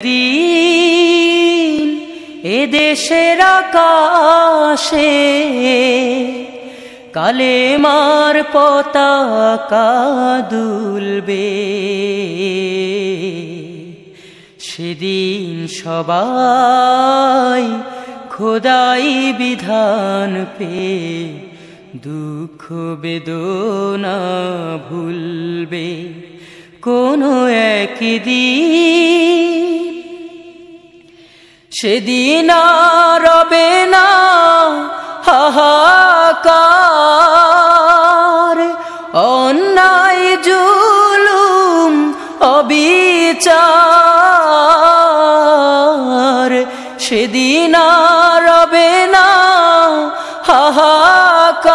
দিন এদেশের আকাশে কালেমার পতাকা দুলবে। সেদিন সবাই খোদাই বিধান পেয়ে দুঃখ বেদনা ভুলবে। কোনো একদিন সেদিন আর রবে না হাহাকার, অন্যায় জুলুম অবিচার। সেদিন আর রবে না হাহাকার,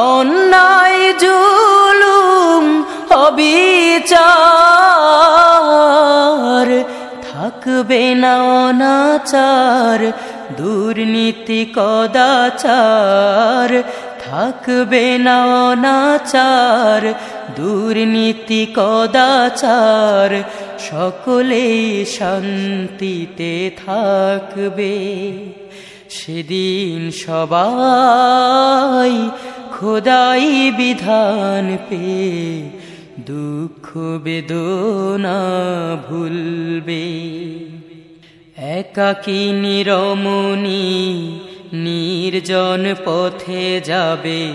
অন্যায় জুলুম অবিচার। থাকবে না অনাচার দুর্নীতি কদাচার, থাকবে না অনাচার দুর্নীতি কদাচার। সকলেই শান্তিতে থাকবে। সেদিন সবাই খোদাই বিধান পেয়ে দুঃখ বেদনা ভুলবে। একাকিনী রমণী নির্জন পথে যাবে,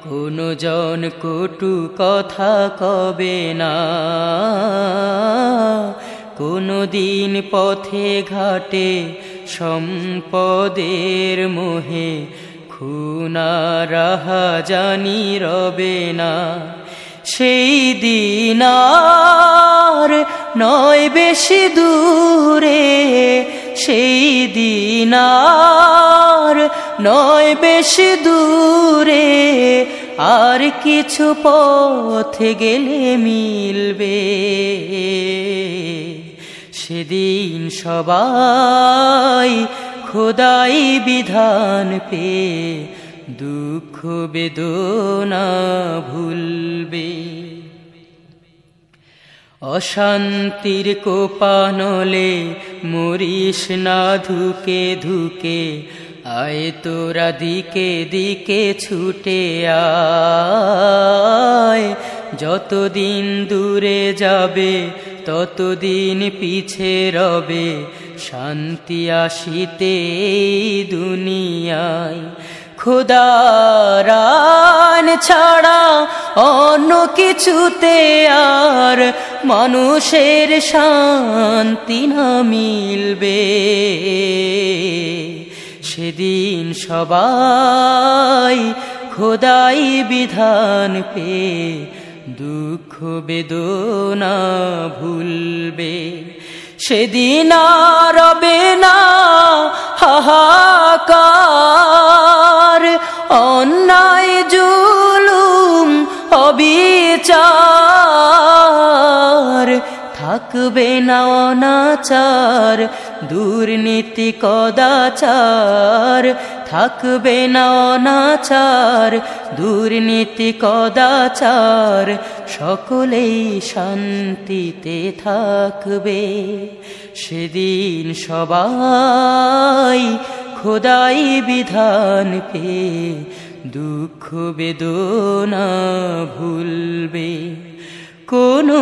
কোনো জন কটু কথা কবে না। কোনো দিন পথে ঘাটে সম্পদের মোহে খুনা রাহাজানি রবে না। সেই দিন আর নয় বেশি দূরে, সেই দিন আর নয় বেশি দূরে। আর কিছু পথে গেলে মিলবে। সেদিন সবাই খোদাই বিধান পেয়ে দুঃখ বেদনা ভুলবে। অশান্তির কোপানলে মরিস না ধুকে ধুকে, আয় তোরা দিকে দিকে ছুটে আয়। যতদিন দূরে যাবে ততদিন পিছে রবে, শান্তি আসিতে এই দুনিয়ায়। খোদার আইন ছাড়া অন্য কিছুতে আর মানুষের শান্তি না মিলবে। সেদিন সবাই খোদাই বিধান পেয়ে দুঃখ বেদনা ভুলবে। সেদিন আর রবে না হাহাকার, অন্যায় জুলুম অবিচার। থাকবে না অনাচার দুর্নীতি কদাচার, থাকবে না অনাচার দুর্নীতি কদাচার। সকলেই শান্তিতে থাকবে। সেদিন সবাই খোদাই বিধান পেয়ে দুঃখ বেদনা ভুলবে। কোনো